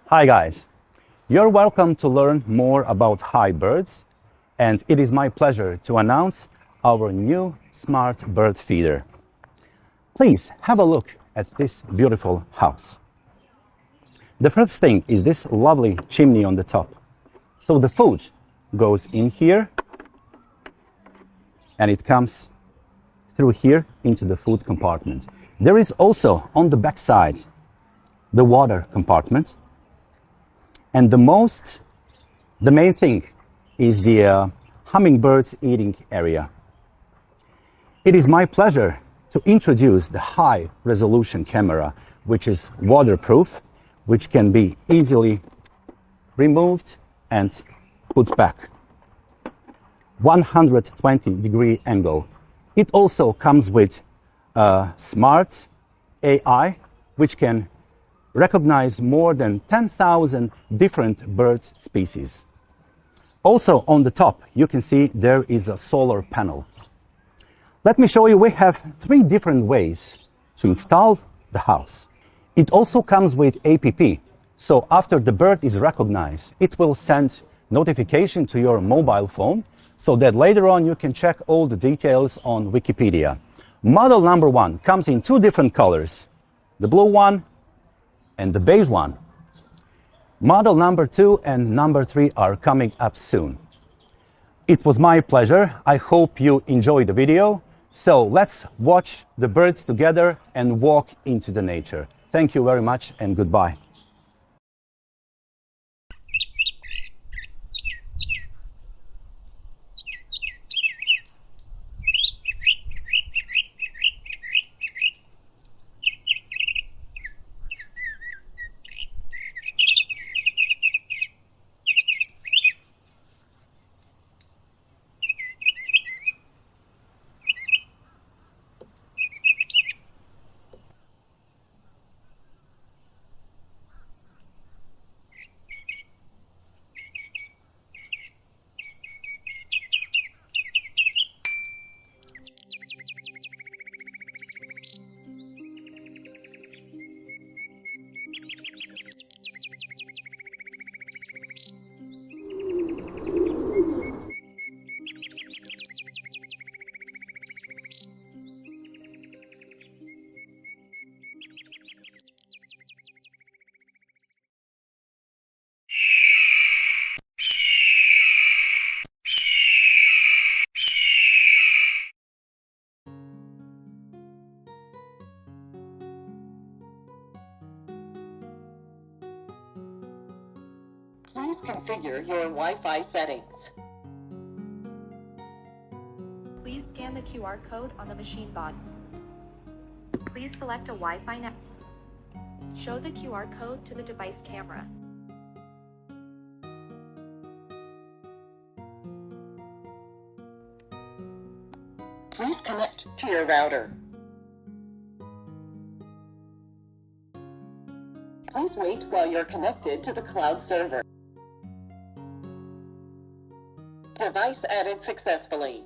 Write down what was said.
Hi guys, you're welcome to learn more about Hi Birds, and it is my pleasure to announce our new smart bird feeder. Please have a look at this beautiful house. The first thing is this lovely chimney on the top. So the food goes in here and it comes through here into the food compartment. There is also on the back side the water compartment. And the main thing is the hummingbirds eating area. It is my pleasure to introduce the high resolution camera, which is waterproof, which can be easily removed and put back. 120-degree angle. It also comes with smart AI, which can recognize more than 10,000 different bird species. Also on the top, you can see there is a solar panel. Let me show you, we have 3 different ways to install the house. It also comes with app, so after the bird is recognized, it will send notification to your mobile phone so that later on you can check all the details on Wikipedia. Model number 1 comes in 2 different colors, the blue one and the beige one. Model number 2 and number 3 are coming up soon. It was my pleasure. I hope you enjoyed the video. So let's watch the birds together and walk into the nature. Thank you very much and goodbye. Please configure your Wi-Fi settings. Please scan the QR code on the machine bot. Please select a Wi-Fi network. Show the QR code to the device camera. Please connect to your router. Please wait while you're connected to the cloud server. Device added successfully.